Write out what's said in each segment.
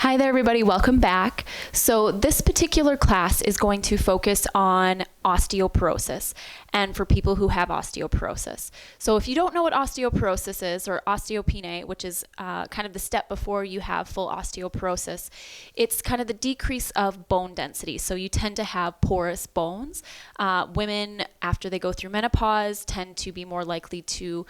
Hi there, everybody. Welcome back. So this particular class is going to focus on osteoporosis and for people who have osteoporosis. So if you don't know what osteoporosis is, or osteopenia, which is kind of the step before you have full osteoporosis, it's kind of the decrease of bone density. So you tend to have porous bones. Women, after they go through menopause, tend to be more likely to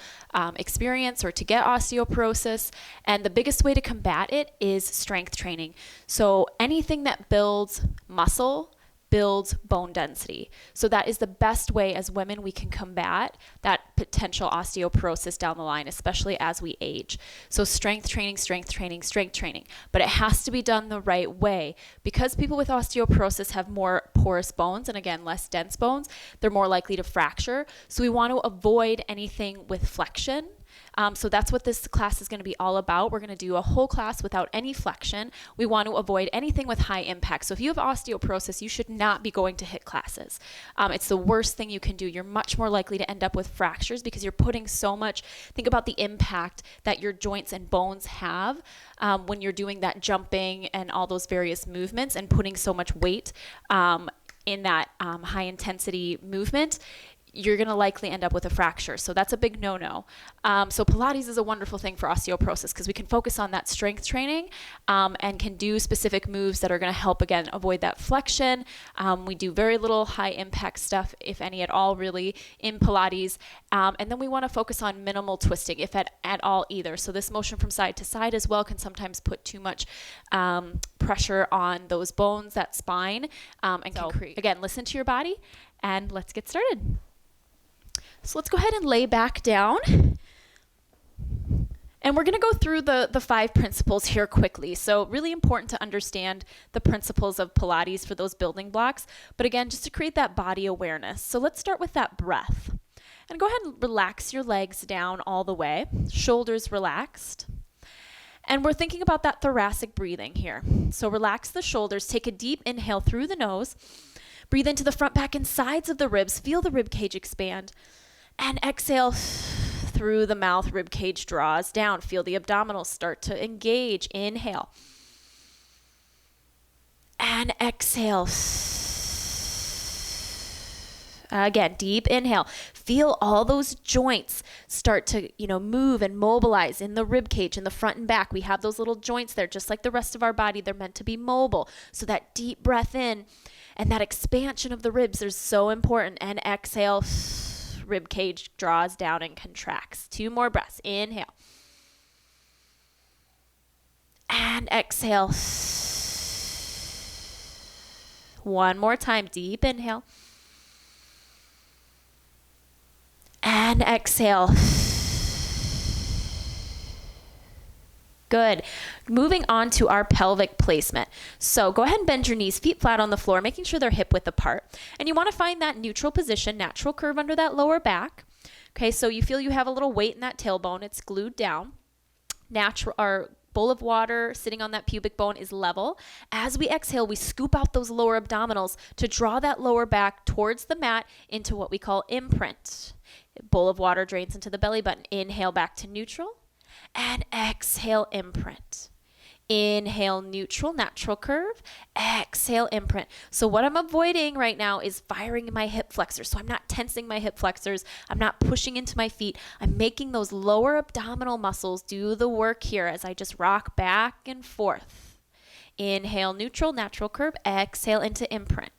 experience or to get osteoporosis. And the biggest way to combat it is strength training. So anything that builds muscle builds bone density. So that is the best way as women we can combat that potential osteoporosis down the line, especially as we age. So strength training, strength training, strength training. But it has to be done the right way. Because people with osteoporosis have more porous bones and again, less dense bones, they're more likely to fracture. So we want to avoid anything with flexion. So that's what this class is going to be all about. We're going to do a whole class without any flexion. We want to avoid anything with high impact. So if you have osteoporosis, you should not be going to HIIT classes. It's the worst thing you can do. You're much more likely to end up with fractures because you're putting so much, think about the impact that your joints and bones have when you're doing that jumping and all those various movements and putting so much weight in that high intensity movement. You're going to likely end up with a fracture. So that's a big no-no. So Pilates is a wonderful thing for osteoporosis because we can focus on that strength training and can do specific moves that are going to help, again, avoid that flexion. We do very little high impact stuff, if any at all, really, in Pilates. And then we want to focus on minimal twisting, if at all either. So this motion from side to side as well can sometimes put too much pressure on those bones, that spine, and can create, again, listen to your body, and let's get started. So let's go ahead and lay back down. And we're going to go through the 5 principles here quickly. So really important to understand the principles of Pilates for those building blocks. But again, just to create that body awareness. So let's start with that breath. And go ahead and relax your legs down all the way. Shoulders relaxed. And we're thinking about that thoracic breathing here. So relax the shoulders. Take a deep inhale through the nose. Breathe into the front, back, and sides of the ribs. Feel the rib cage expand. And exhale through the mouth, rib cage draws down. Feel the abdominals start to engage. Inhale. And exhale. Again, deep inhale. Feel all those joints start to, move and mobilize in the rib cage, in the front and back. We have those little joints there, just like the rest of our body. They're meant to be mobile. So that deep breath in and that expansion of the ribs is so important. And exhale. Rib cage draws down and contracts. 2 more breaths. Inhale. And exhale. 1 more time. Deep inhale. And exhale. Good. Moving on to our pelvic placement. So go ahead and bend your knees, feet flat on the floor, making sure they're hip width apart. And you want to find that neutral position, natural curve under that lower back. Okay, so you feel you have a little weight in that tailbone. It's glued down. Our bowl of water sitting on that pubic bone is level. As we exhale, we scoop out those lower abdominals to draw that lower back towards the mat into what we call imprint. Bowl of water drains into the belly button. Inhale back to neutral. And exhale, imprint. Inhale, neutral, natural curve. Exhale, imprint. So what I'm avoiding right now is firing my hip flexors. So I'm not tensing my hip flexors. I'm not pushing into my feet. I'm making those lower abdominal muscles do the work here as I just rock back and forth. Inhale, neutral, natural curve. Exhale into imprint.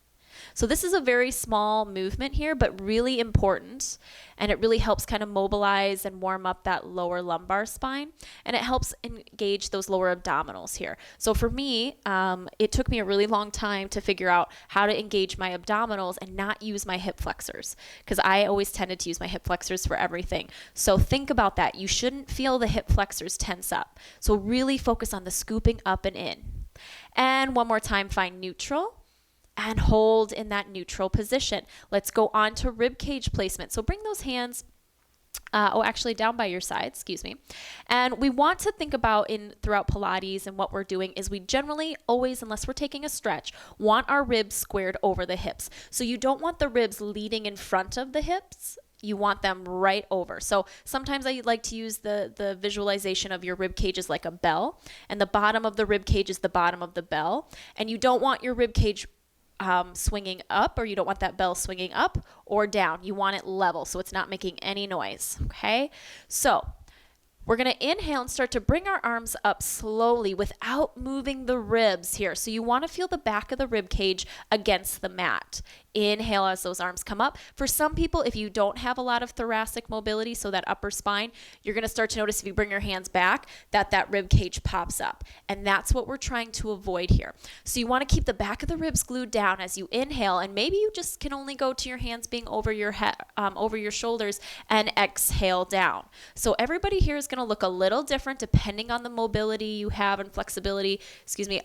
So this is a very small movement here, but really important. And it really helps kind of mobilize and warm up that lower lumbar spine. And it helps engage those lower abdominals here. So for me, it took me a really long time to figure out how to engage my abdominals and not use my hip flexors, because I always tended to use my hip flexors for everything. So think about that. You shouldn't feel the hip flexors tense up. So really focus on the scooping up and in. And one more time, find neutral. And hold in that neutral position. Let's go on to rib cage placement. So bring those hands, down by your side, And we want to think about throughout Pilates and what we're doing is we generally always, unless we're taking a stretch, want our ribs squared over the hips. So you don't want the ribs leading in front of the hips. You want them right over. So sometimes I like to use the visualization of your rib cage as like a bell, and the bottom of the rib cage is the bottom of the bell, and you don't want your rib cage swinging up, or you don't want that bell swinging up or down. You want it level so it's not making any noise. Okay, so we're going to inhale and start to bring our arms up slowly without moving the ribs here. So you want to feel the back of the rib cage against the mat. Inhale as those arms come up. For some people, if you don't have a lot of thoracic mobility, so that upper spine, you're going to start to notice if you bring your hands back that rib cage pops up. And that's what we're trying to avoid here. So you want to keep the back of the ribs glued down as you inhale, and maybe you just can only go to your hands being over your head, over your shoulders, and exhale down. So everybody here is going to look a little different depending on the mobility you have and flexibility,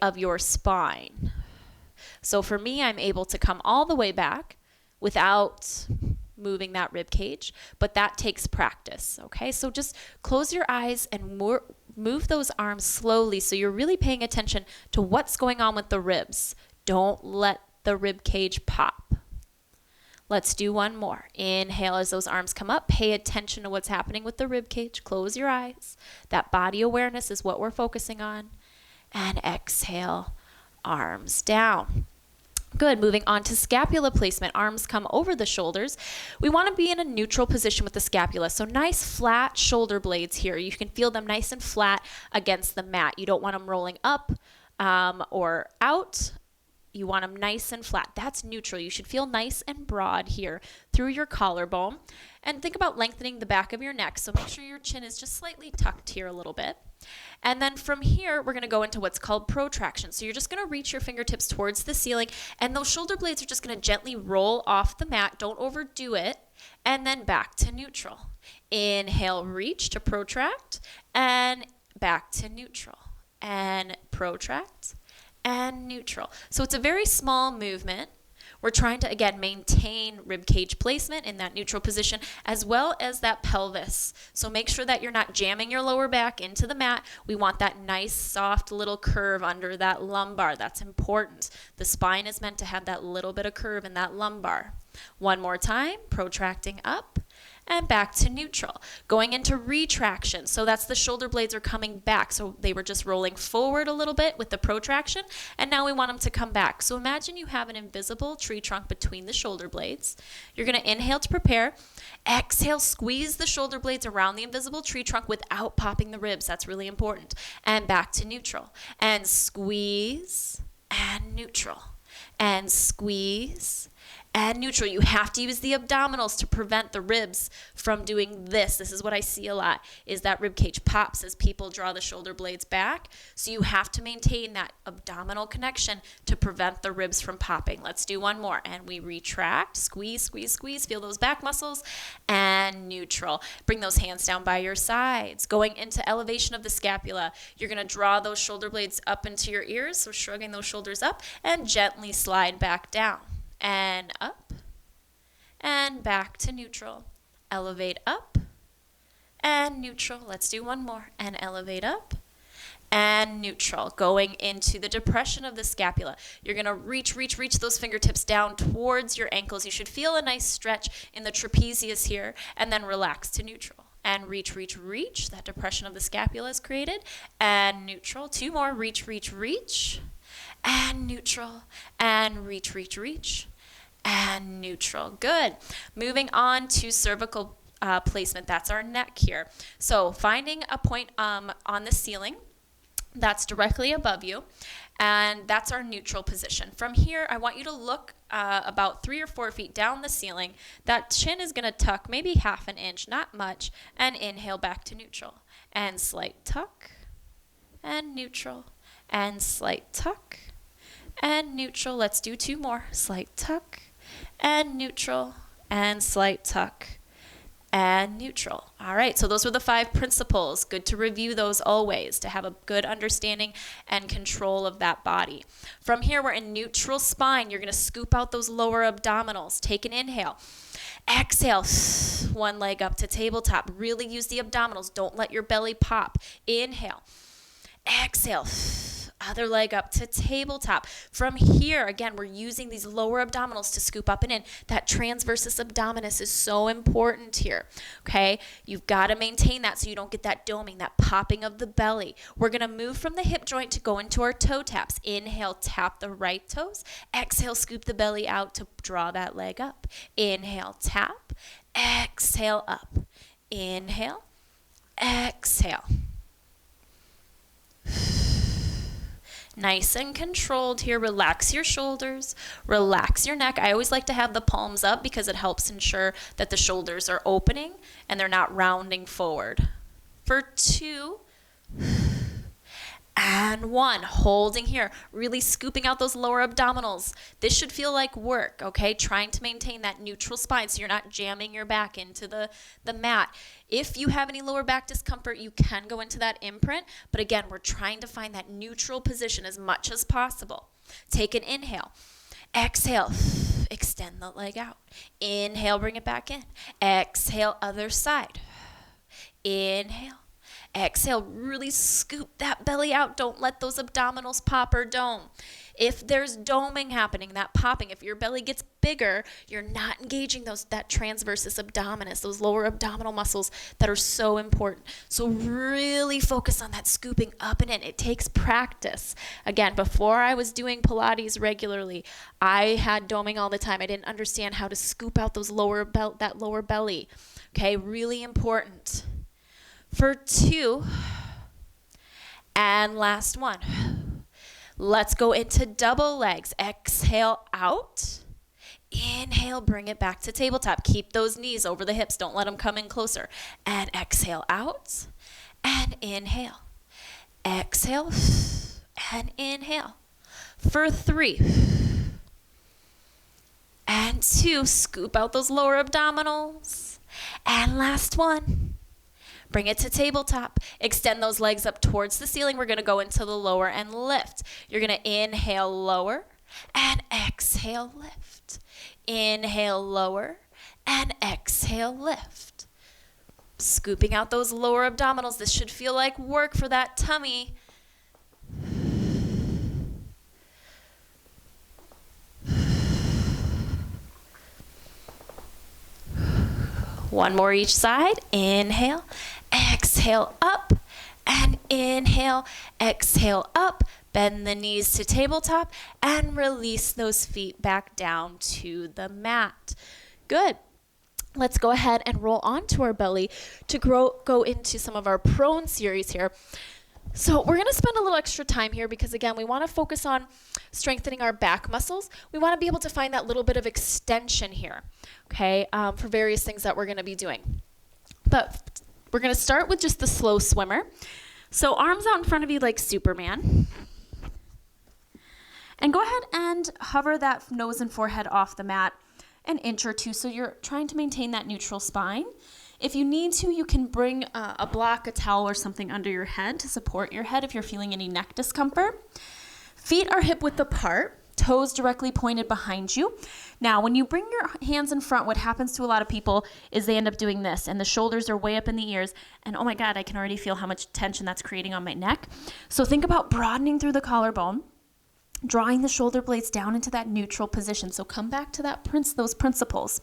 of your spine. So for me, I'm able to come all the way back without moving that rib cage, but that takes practice, okay? So just close your eyes and move those arms slowly so you're really paying attention to what's going on with the ribs. Don't let the rib cage pop. Let's do one more. Inhale as those arms come up. Pay attention to what's happening with the rib cage. Close your eyes. That body awareness is what we're focusing on. And exhale, arms down. Good. Moving on to scapula placement. Arms come over the shoulders. We want to be in a neutral position with the scapula. So nice flat shoulder blades here. You can feel them nice and flat against the mat. You don't want them rolling up or out. You want them nice and flat. That's neutral. You should feel nice and broad here through your collarbone. And think about lengthening the back of your neck. So make sure your chin is just slightly tucked here a little bit. And then from here, we're going to go into what's called protraction. So you're just going to reach your fingertips towards the ceiling, and those shoulder blades are just going to gently roll off the mat. Don't overdo it. And then back to neutral. Inhale, reach to protract, and back to neutral. And protract, and neutral. So it's a very small movement. We're trying to, again, maintain rib cage placement in that neutral position, as well as that pelvis. So make sure that you're not jamming your lower back into the mat. We want that nice, soft little curve under that lumbar. That's important. The spine is meant to have that little bit of curve in that lumbar. One more time, protracting up and back to neutral. Going into retraction. So that's the shoulder blades are coming back. So they were just rolling forward a little bit with the protraction, and now we want them to come back. So imagine you have an invisible tree trunk between the shoulder blades. You're going to inhale to prepare. Exhale, squeeze the shoulder blades around the invisible tree trunk without popping the ribs. That's really important. And back to neutral. And squeeze and neutral. And squeeze and neutral. You have to use the abdominals to prevent the ribs from doing this. This is what I see a lot, is that rib cage pops as people draw the shoulder blades back. So you have to maintain that abdominal connection to prevent the ribs from popping. Let's do one more. And we retract, squeeze, squeeze, squeeze. Feel those back muscles. And neutral. Bring those hands down by your sides. Going into elevation of the scapula, you're going to draw those shoulder blades up into your ears, so shrugging those shoulders up, and gently slide back down. And up, and back to neutral. Elevate up, and neutral. Let's do one more. And elevate up, and neutral. Going into the depression of the scapula. You're going to reach those fingertips down towards your ankles. You should feel a nice stretch in the trapezius here, and then relax to neutral. And reach. That depression of the scapula is created. And neutral. Two more. Reach. And neutral. And reach. And neutral. Good. Moving on to cervical placement. That's our neck here. So finding a point on the ceiling that's directly above you, and that's our neutral position. From here, I want you to look about 3 or 4 feet down the ceiling. That chin is going to tuck maybe half an inch, not much, and inhale back to neutral. And slight tuck, and neutral, and slight tuck, and neutral. Let's do 2 more. Slight tuck, and neutral, and slight tuck, and neutral. All right, so those were the 5 principles. Good to review those always, to have a good understanding and control of that body. From here, we're in neutral spine. You're going to scoop out those lower abdominals. Take an inhale. Exhale, one leg up to tabletop. Really use the abdominals. Don't let your belly pop. Inhale. Exhale, other leg up to tabletop. From here, again, we're using these lower abdominals to scoop up and in. That transversus abdominis is so important here, okay? You've got to maintain that so you don't get that doming, that popping of the belly. We're going to move from the hip joint to go into our toe taps. Inhale, tap the right toes. Exhale, scoop the belly out to draw that leg up. Inhale, tap. Exhale, up. Inhale, exhale. Nice and controlled here. Relax your shoulders, relax your neck. I always like to have the palms up because it helps ensure that the shoulders are opening and they're not rounding forward. For 2 and 1, holding here, really scooping out those lower abdominals. This should feel like work, okay? Trying to maintain that neutral spine so you're not jamming your back into the mat. If you have any lower back discomfort, you can go into that imprint, but again, we're trying to find that neutral position as much as possible. Take an inhale. Exhale, extend the leg out. Inhale, bring it back in. Exhale, other side. Inhale. Exhale, really scoop that belly out. Don't let those abdominals pop or dome. If there's doming happening, that popping, if your belly gets bigger, you're not engaging that transversus abdominis, those lower abdominal muscles that are so important. So really focus on that scooping up and in. It takes practice. Again, before I was doing Pilates regularly, I had doming all the time. I didn't understand how to scoop out that lower belly. Okay, really important. For 2 and last 1. Let's go into double legs. Exhale out. Inhale, bring it back to tabletop. Keep those knees over the hips. Don't let them come in closer. And exhale out. And inhale. Exhale. And inhale. For 3 and 2. Scoop out those lower abdominals. And last 1. Bring it to tabletop. Extend those legs up towards the ceiling. We're going to go into the lower and lift. You're going to inhale, lower, and exhale, lift. Inhale, lower, and exhale, lift. Scooping out those lower abdominals. This should feel like work for that tummy. One more each side. Inhale, exhale up, and inhale, exhale up. Bend the knees to tabletop and release those feet back down to the mat. Good. Let's go ahead and roll onto our belly to go into some of our prone series here. So we're going to spend a little extra time here because, again, we want to focus on strengthening our back muscles. We want to be able to find that little bit of extension here, okay, for various things that we're going to be doing. But we're going to start with just the slow swimmer. So arms out in front of you like Superman. And go ahead and hover that nose and forehead off the mat an inch or 2 so you're trying to maintain that neutral spine. If you need to, you can bring a block, a towel, or something under your head to support your head if you're feeling any neck discomfort. Feet are hip width apart, toes directly pointed behind you. Now, when you bring your hands in front, what happens to a lot of people is they end up doing this, and the shoulders are way up in the ears, and oh my God, I can already feel how much tension that's creating on my neck. So think about broadening through the collarbone, drawing the shoulder blades down into that neutral position. So come back to those principles.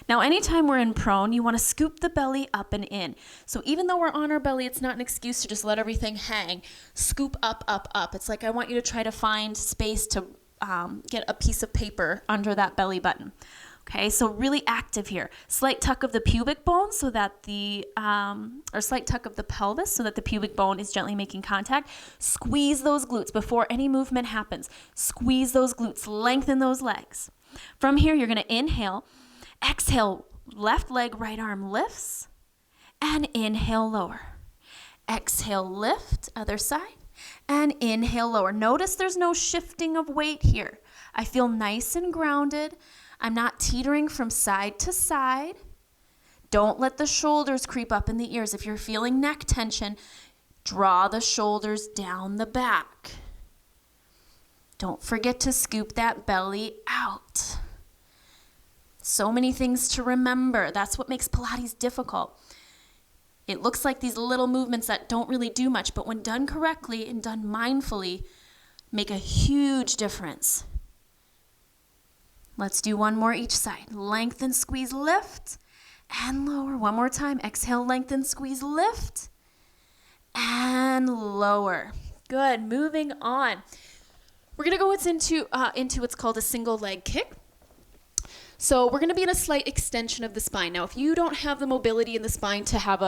Now, anytime we're in prone, you want to scoop the belly up and in. So even though we're on our belly, it's not an excuse to just let everything hang. Scoop up, up, up. It's like I want you to try to find space to get a piece of paper under that belly button. Okay, so really active here. Slight tuck of the pubic bone so that or slight tuck of the pelvis so that the pubic bone is gently making contact. Squeeze those glutes before any movement happens. Squeeze those glutes, lengthen those legs. From here, you're gonna inhale, exhale, left leg, right arm lifts, and inhale, lower. Exhale, lift, other side, and inhale, lower. Notice there's no shifting of weight here. I feel nice and grounded. I'm not teetering from side to side. Don't let the shoulders creep up in the ears. If you're feeling neck tension, draw the shoulders down the back. Don't forget to scoop that belly out. So many things to remember. That's what makes Pilates difficult. It looks like these little movements that don't really do much, but when done correctly and done mindfully, make a huge difference. Let's do one more each side. Lengthen, squeeze, lift, and lower. One more time. Exhale, lengthen, squeeze, lift, and lower. Good. Moving on. We're going to go into what's called a single leg kick. So we're going to be in a slight extension of the spine. Now, if you don't have the mobility in the spine to have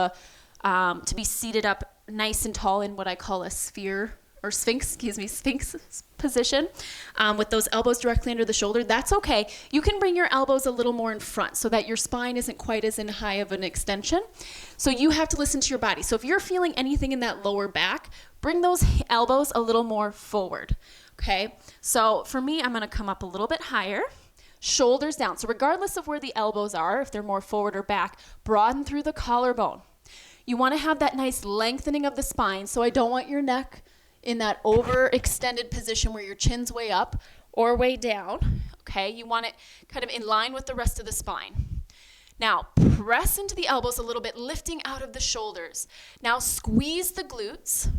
to be seated up nice and tall in what I call a sphinx position, with those elbows directly under the shoulder, that's okay. You can bring your elbows a little more in front so that your spine isn't quite as in high of an extension. So you have to listen to your body. So if you're feeling anything in that lower back, bring those elbows a little more forward. Okay, so for me, I'm going to come up a little bit higher. Shoulders down. So regardless of where the elbows are, if they're more forward or back, broaden through the collarbone. You want to have that nice lengthening of the spine, so I don't want your neck in that overextended position where your chin's way up or way down. Okay, you want it kind of in line with the rest of the spine. Now, press into the elbows a little bit, lifting out of the shoulders. Now, squeeze the glutes.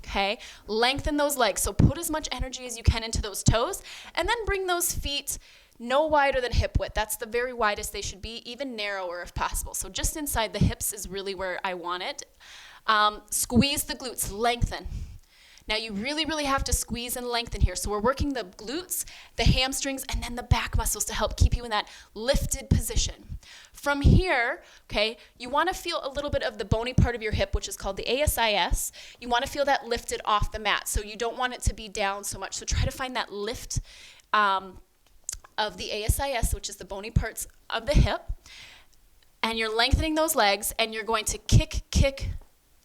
Okay, lengthen those legs. So put as much energy as you can into those toes, and then bring those feet no wider than hip width. That's the very widest they should be, even narrower if possible. So just inside the hips is really where I want it. Squeeze the glutes, lengthen. Now you really, really have to squeeze and lengthen here. So we're working the glutes, the hamstrings, and then the back muscles to help keep you in that lifted position. From here, okay, you want to feel a little bit of the bony part of your hip, which is called the ASIS. You want to feel that lifted off the mat. So you don't want it to be down so much. So try to find that lift of the ASIS, which is the bony parts of the hip. And you're lengthening those legs, and you're going to kick, kick,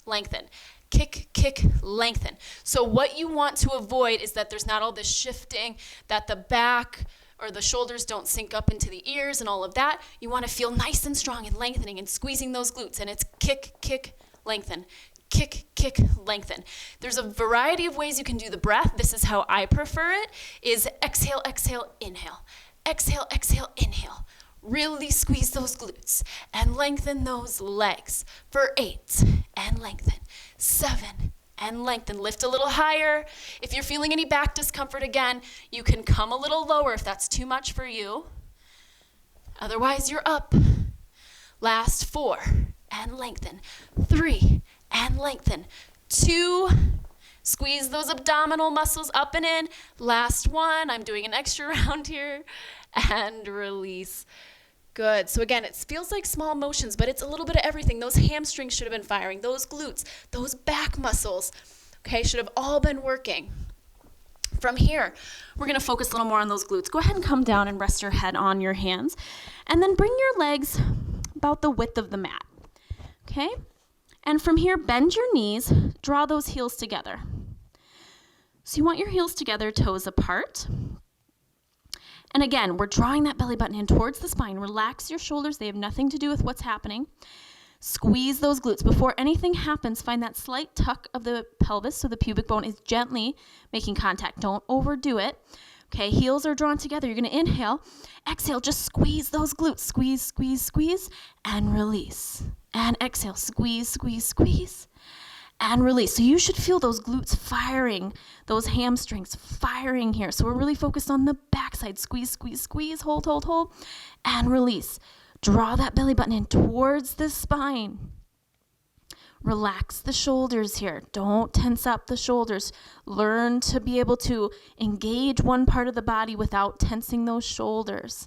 lengthen. Kick, kick, lengthen. So what you want to avoid is that there's not all this shifting, that the back or the shoulders don't sink up into the ears and all of that. You want to feel nice and strong and lengthening and squeezing those glutes. And it's kick, kick, lengthen. Kick, kick, lengthen. There's a variety of ways you can do the breath. This is how I prefer it, is exhale, exhale, inhale. Exhale, exhale, inhale. Really squeeze those glutes and lengthen those legs for 8 and lengthen. 7 and lengthen. Lift a little higher. If you're feeling any back discomfort again, you can come a little lower if that's too much for you. Otherwise, you're up. Last 4 and lengthen. 3 and lengthen. 2, squeeze those abdominal muscles up and in. Last 1, I'm doing an extra round here, and release. Good. So again, it feels like small motions, but it's a little bit of everything. Those hamstrings should have been firing. Those glutes, those back muscles, okay, should have all been working. From here, we're going to focus a little more on those glutes. Go ahead and come down and rest your head on your hands, and then bring your legs about the width of the mat, okay? And from here, bend your knees, draw those heels together. So you want your heels together, toes apart. And again, we're drawing that belly button in towards the spine. Relax your shoulders. They have nothing to do with what's happening. Squeeze those glutes. Before anything happens, find that slight tuck of the pelvis so the pubic bone is gently making contact. Don't overdo it. Okay, heels are drawn together. You're going to inhale. Exhale, just squeeze those glutes. Squeeze, squeeze, squeeze, and release. And exhale, squeeze, squeeze, squeeze, and release. So you should feel those glutes firing, those hamstrings firing here. So we're really focused on the backside. Squeeze, squeeze, squeeze, hold, hold, hold, and release. Draw that belly button in towards the spine. Relax the shoulders here. Don't tense up the shoulders. Learn to be able to engage one part of the body without tensing those shoulders.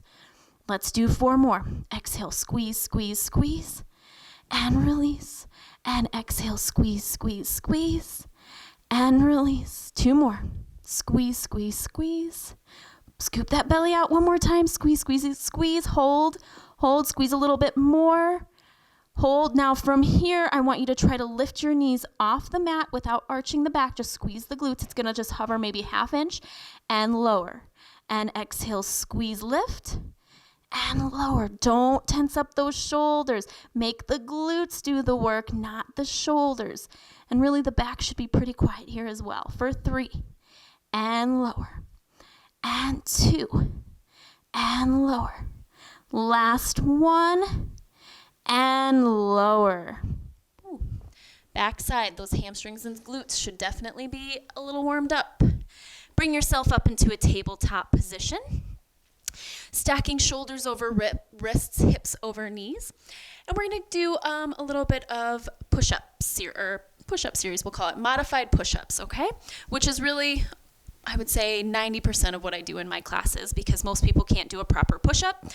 Let's do 4 more. Exhale, squeeze, squeeze, squeeze, and release. And exhale, squeeze, squeeze, squeeze, and release. 2 more. Squeeze, squeeze, squeeze. Scoop that belly out one more time. Squeeze, squeeze, squeeze. Hold, hold. Squeeze a little bit more. Hold. Now from here, I want you to try to lift your knees off the mat without arching the back. Just squeeze the glutes. It's going to just hover maybe 1/2 inch and lower. And exhale, squeeze, lift, and lower. Don't tense up those shoulders. Make the glutes do the work, not the shoulders. And really the back should be pretty quiet here as well. For 3, and lower. And 2, and lower. Last 1, and lower. Ooh. Backside, those hamstrings and glutes should definitely be a little warmed up. Bring yourself up into a tabletop position. Stacking shoulders over wrists, hips over knees. And we're going to do a little bit of push-ups, or push-up series, we'll call it, modified push-ups, okay? Which is really, I would say, 90% of what I do in my classes, because most people can't do a proper push-up.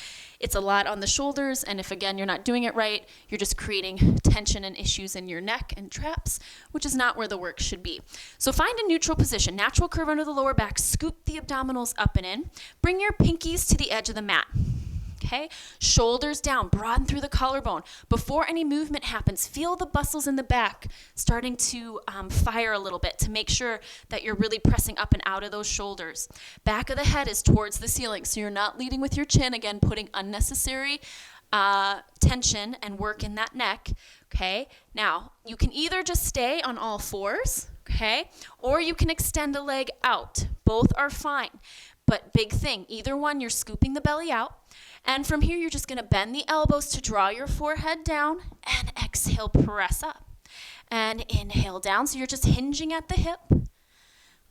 It's a lot on the shoulders, and if, again, you're not doing it right, you're just creating tension and issues in your neck and traps, which is not where the work should be. So find a neutral position, natural curve under the lower back, scoop the abdominals up and in. Bring your pinkies to the edge of the mat. Okay, shoulders down, broaden through the collarbone. Before any movement happens, feel the muscles in the back starting to fire a little bit to make sure that you're really pressing up and out of those shoulders. Back of the head is towards the ceiling, so you're not leading with your chin, again, putting unnecessary tension and work in that neck. Okay, now you can either just stay on all fours, okay, or you can extend a leg out. Both are fine. But big thing, either one, you're scooping the belly out. And from here, you're just going to bend the elbows to draw your forehead down and exhale, press up. And inhale down, so you're just hinging at the hip.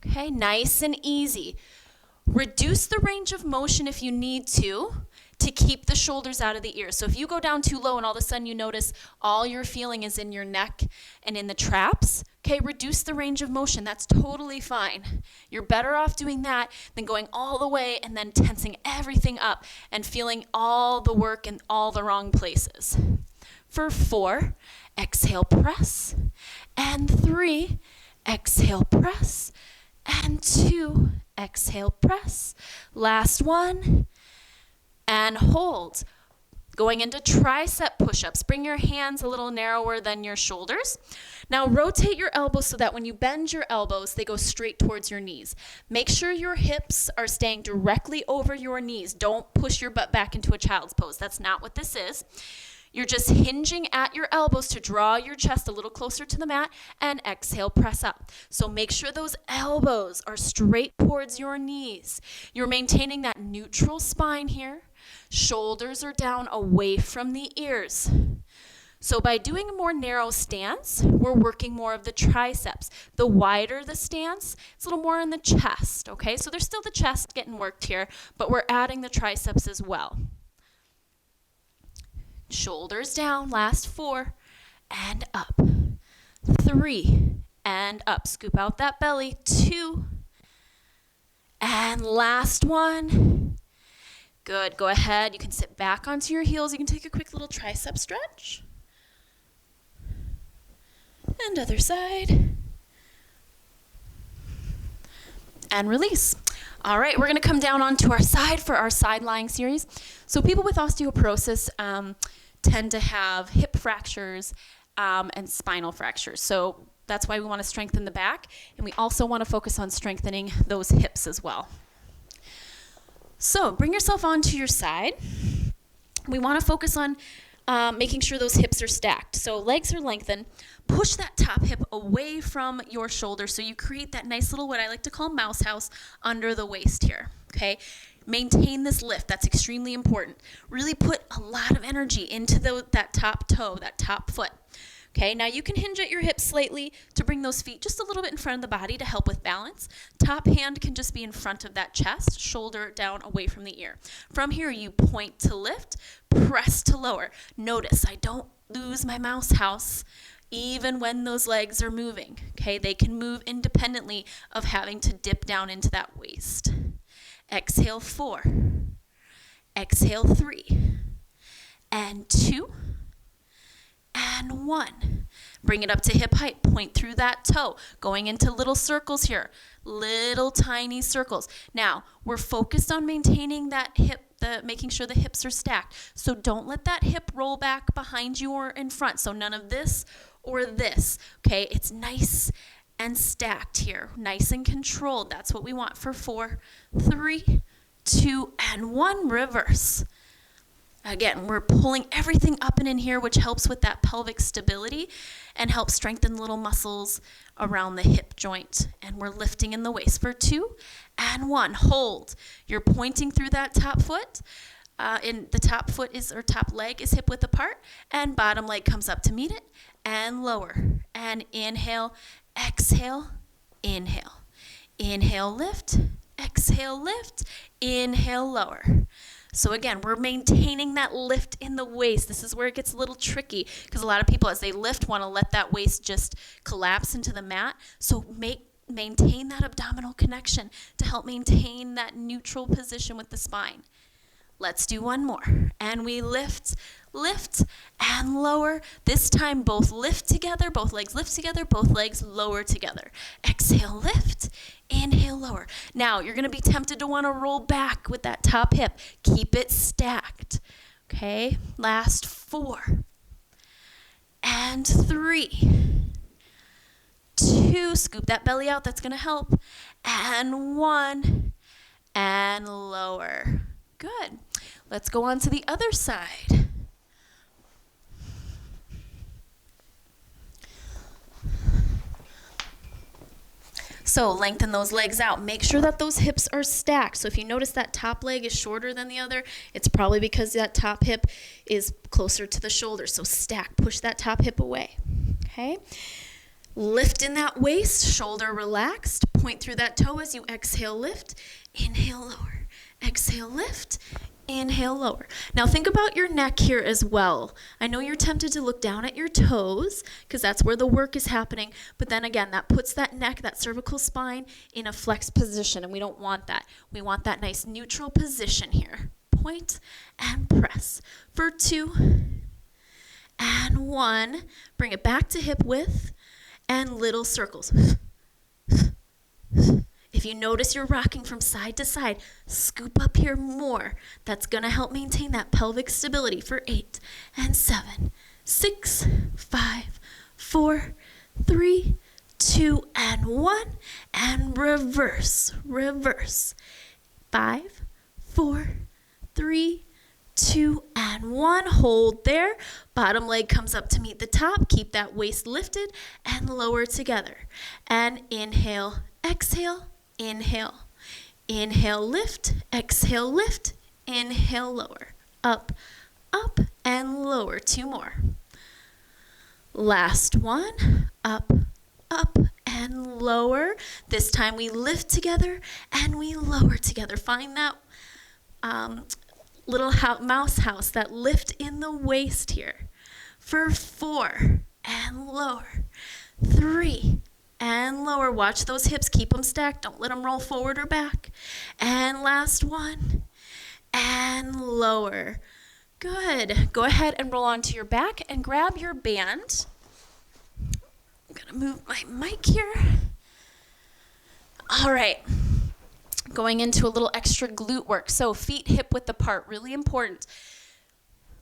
Okay, nice and easy. Reduce the range of motion if you need to keep the shoulders out of the ears. So if you go down too low and all of a sudden you notice all you're feeling is in your neck and in the traps, okay, reduce the range of motion. That's totally fine. You're better off doing that than going all the way and then tensing everything up and feeling all the work in all the wrong places. For 4, exhale, press. And 3, exhale, press. And 2, exhale, press. Last one. And hold. Going into tricep push-ups. Bring your hands a little narrower than your shoulders. Now rotate your elbows so that when you bend your elbows, they go straight towards your knees. Make sure your hips are staying directly over your knees. Don't push your butt back into a child's pose. That's not what this is. You're just hinging at your elbows to draw your chest a little closer to the mat, and exhale, press up. So make sure those elbows are straight towards your knees. You're maintaining that neutral spine here. Shoulders are down away from the ears. So by doing a more narrow stance, we're working more of the triceps. The wider the stance, it's a little more in the chest, okay? So there's still the chest getting worked here, but we're adding the triceps as well. Shoulders down, last 4, and up. 3, and up. Scoop out that belly. 2, and last one. Good, go ahead. You can sit back onto your heels. You can take a quick little tricep stretch. And other side. And release. All right, we're going to come down onto our side for our side lying series. So people with osteoporosis tend to have hip fractures and spinal fractures. So that's why we want to strengthen the back, and we also want to focus on strengthening those hips as well. So bring yourself onto your side. We want to focus on making sure those hips are stacked. So legs are lengthened. Push that top hip away from your shoulder so you create that nice little, what I like to call mouse house, under the waist here, okay? Maintain this lift. That's extremely important. Really put a lot of energy into that top toe, that top foot. Okay, now you can hinge at your hips slightly to bring those feet just a little bit in front of the body to help with balance. Top hand can just be in front of that chest, shoulder down away from the ear. From here, you point to lift, press to lower. Notice I don't lose my mouse house even when those legs are moving. Okay, they can move independently of having to dip down into that waist. Exhale, 4. Exhale, 3. And 2. And 1. Bring it up to hip height. Point through that toe. Going into little circles here. Little tiny circles. Now, we're focused on maintaining that hip, making sure the hips are stacked. So don't let that hip roll back behind you or in front. So none of this or this. Okay, it's nice and stacked here. Nice and controlled. That's what we want for 4, 3, 2, and 1. Reverse. Again, we're pulling everything up and in here, which helps with that pelvic stability and helps strengthen little muscles around the hip joint. And we're lifting in the waist for 2 and 1. Hold. You're pointing through that top foot. In the top foot is, or top leg is hip width apart, and bottom leg comes up to meet it, and lower. And inhale, exhale, inhale. Inhale, lift. Exhale, lift. Inhale, lower. So again, we're maintaining that lift in the waist. This is where it gets a little tricky because a lot of people, as they lift, want to let that waist just collapse into the mat. So maintain that abdominal connection to help maintain that neutral position with the spine. Let's do one more. And we lift, lift, and lower. This time, both lift together, both legs lift together, both legs lower together. Exhale, lift. Inhale, lower. Now, you're going to be tempted to want to roll back with that top hip. Keep it stacked. Okay, last 4. And 3. 2. Scoop that belly out. That's going to help. And 1. And lower. Good. Let's go on to the other side. So lengthen those legs out. Make sure that those hips are stacked. So if you notice that top leg is shorter than the other, it's probably because that top hip is closer to the shoulder. So stack, push that top hip away. Okay? Lift in that waist, shoulder relaxed. Point through that toe as you exhale, lift. Inhale, lower. Exhale, lift. Inhale, lower. Now think about your neck here as well. I know you're tempted to look down at your toes because that's where the work is happening. But then again, that puts that neck, that cervical spine in a flexed position, and we don't want that. We want that nice neutral position here. Point and press for 2 and 1. Bring it back to hip width and little circles. If you notice you're rocking from side to side, scoop up here more. That's going to help maintain that pelvic stability for 8 and 7, 6, 5, 4, 3, 2, and 1. And reverse, reverse. 5, 4, 3, 2, and 1. Hold there. Bottom leg comes up to meet the top. Keep that waist lifted and lower together. And inhale, exhale. Inhale. Inhale, lift. Exhale, lift. Inhale, lower. Up, up, and lower. 2 more. Last one. Up, up, and lower. This time we lift together and we lower together. Find that little mouse house, that lift in the waist here. For 4 and lower. 3 and lower. Watch those hips. Keep them stacked. Don't let them roll forward or back. And last one. And lower. Good. Go ahead and roll onto your back and grab your band. I'm going to move my mic here. All right. Going into a little extra glute work. So feet hip width apart. Really important.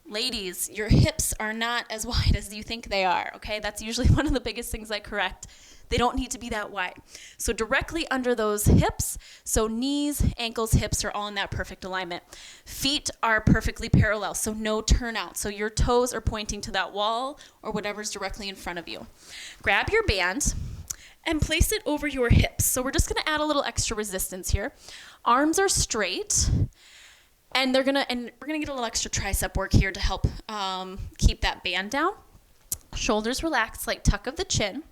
Ladies, your hips are not as wide as you think they are, okay? That's usually one of the biggest things I correct. They don't need to be that wide. So directly under those hips, so knees, ankles, hips are all in that perfect alignment. Feet are perfectly parallel, so no turnout. So your toes are pointing to that wall or whatever's directly in front of you. Grab your band and place it over your hips. So we're just gonna add a little extra resistance here. Arms are straight. And we're gonna get a little extra tricep work here to help keep that band down. Shoulders relaxed, like tuck of the chin.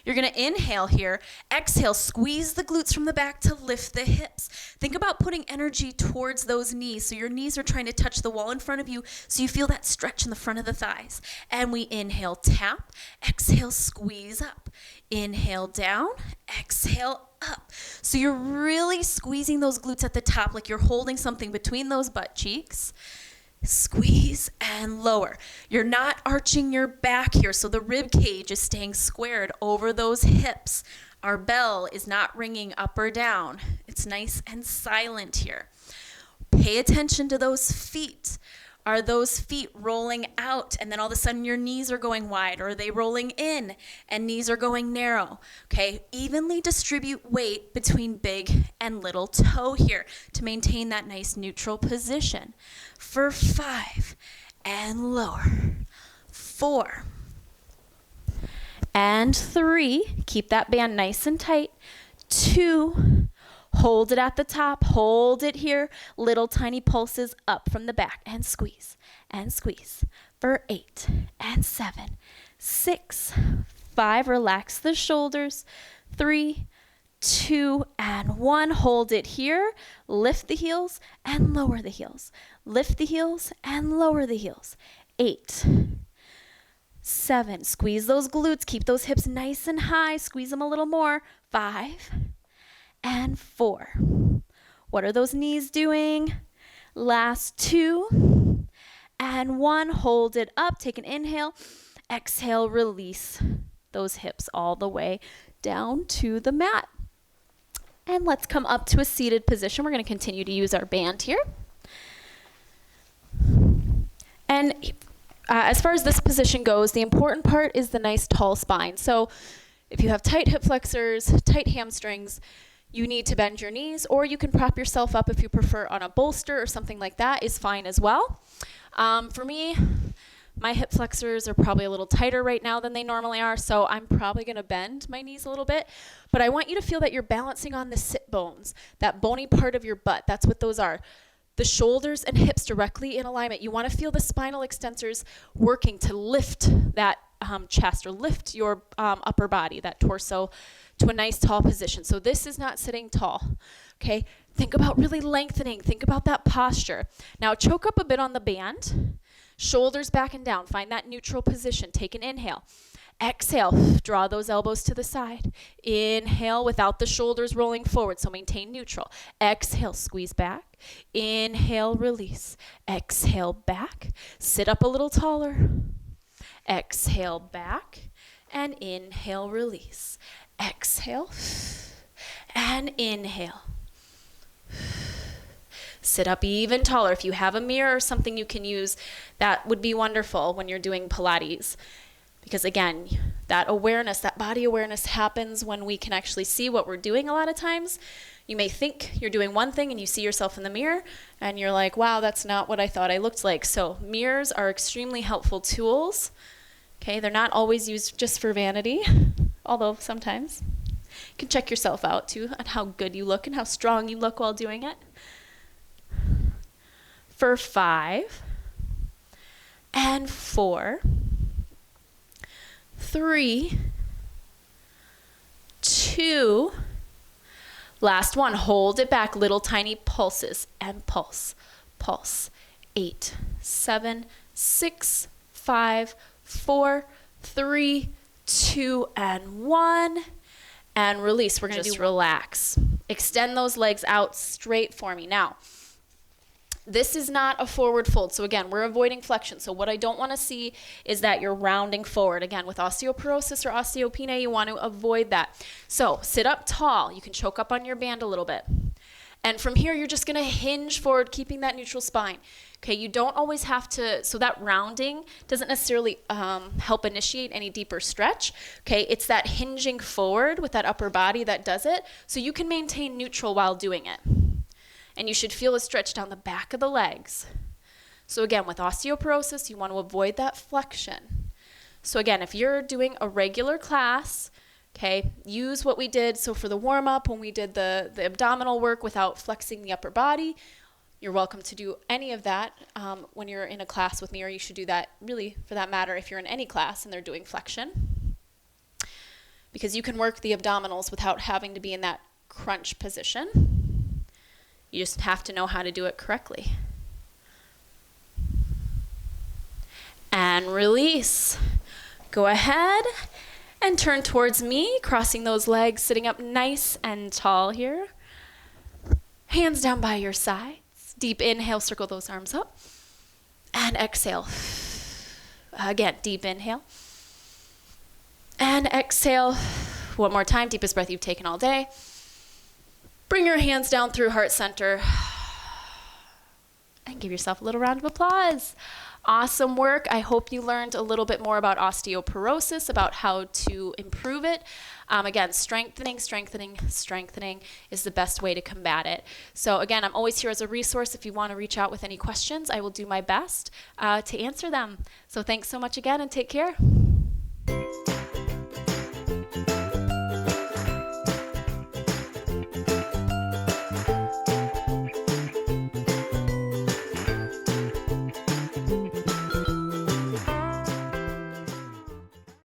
You're gonna inhale here, exhale, squeeze the glutes from the back to lift the hips. Think about putting energy towards those knees. So your knees are trying to touch the wall in front of you so you feel that stretch in the front of the thighs. And we inhale, tap, exhale, squeeze up. Inhale down, exhale up. So you're really squeezing those glutes at the top like you're holding something between those butt cheeks. Squeeze and lower. You're not arching your back here, so the rib cage is staying squared over those hips. Our bell is not ringing up or down. It's nice and silent here. Pay attention to those feet. Are those feet rolling out and then all of a sudden your knees are going wide, or are they rolling in and knees are going narrow? Okay, evenly distribute weight between big and little toe here to maintain that nice neutral position. For 5 and lower. 4 and 3. Keep that band nice and tight. 2. Hold it at the top, hold it here. Little tiny pulses up from the back and squeeze for 8 and 7, 6, 5. Relax the shoulders. 3, 2, and 1. Hold it here. Lift the heels and lower the heels. Lift the heels and lower the heels. 8, 7. Squeeze those glutes. Keep those hips nice and high. Squeeze them a little more. 5 and 4. What are those knees doing? Last 2 and 1. Hold it up. Take an inhale. Exhale, release those hips all the way down to the mat. And let's come up to a seated position. We're going to continue to use our band here. And as far as this position goes, the important part is the nice tall spine. So if you have tight hip flexors, tight hamstrings, you need to bend your knees, or you can prop yourself up if you prefer on a bolster or something like that is fine as well. For me, my hip flexors are probably a little tighter right now than they normally are, so I'm probably going to bend my knees a little bit. But I want you to feel that you're balancing on the sit bones, that bony part of your butt. That's what those are. The shoulders and hips directly in alignment. You want to feel the spinal extensors working to lift that chest or lift your upper body, that torso, to a nice tall position. So this is not sitting tall, okay? Think about really lengthening. Think about that posture. Now choke up a bit on the band. Shoulders back and down. Find that neutral position. Take an inhale. Exhale. Draw those elbows to the side. Inhale without the shoulders rolling forward, so maintain neutral. Exhale, squeeze back. Inhale, release. Exhale, back. Sit up a little taller. Exhale, back. And inhale, release. Exhale. And inhale. Sit up even taller. If you have a mirror or something you can use, that would be wonderful when you're doing Pilates. Because again, that awareness, that body awareness happens when we can actually see what we're doing a lot of times. You may think you're doing one thing and you see yourself in the mirror and you're like, wow, that's not what I thought I looked like. So mirrors are extremely helpful tools. Okay, they're not always used just for vanity, although sometimes. You can check yourself out too on how good you look and how strong you look while doing it. For 5 and 4, 3, 2, last one. Hold it back, little tiny pulses, and pulse, pulse. 8, 7, 6, 5, 4, 3, 2, and 1. And release. We're going to just relax. Extend those legs out straight for me. Now, this is not a forward fold. So again, we're avoiding flexion. So what I don't want to see is that you're rounding forward. Again, with osteoporosis or osteopenia, you want to avoid that. So sit up tall. You can choke up on your band a little bit. And from here, you're just going to hinge forward, keeping that neutral spine. Okay, you don't always have to, so that rounding doesn't necessarily help initiate any deeper stretch. Okay, it's that hinging forward with that upper body that does it. So you can maintain neutral while doing it. And you should feel a stretch down the back of the legs. So again, with osteoporosis, you want to avoid that flexion. So again, if you're doing a regular class, okay, use what we did. So for the warm-up, when we did the abdominal work without flexing the upper body, you're welcome to do any of that when you're in a class with me, or you should do that really, for that matter, if you're in any class and they're doing flexion. Because you can work the abdominals without having to be in that crunch position. You just have to know how to do it correctly. And release. Go ahead and turn towards me, crossing those legs, sitting up nice and tall here. Hands down by your sides. Deep inhale, circle those arms up. And exhale. Again, deep inhale. And exhale. One more time, deepest breath you've taken all day. Bring your hands down through heart center and give yourself a little round of applause. Awesome work. I hope you learned a little bit more about osteoporosis, about how to improve it. Again, strengthening is the best way to combat it. So again, I'm always here as a resource. If you want to reach out with any questions, I will do my best to answer them. So thanks so much again and take care.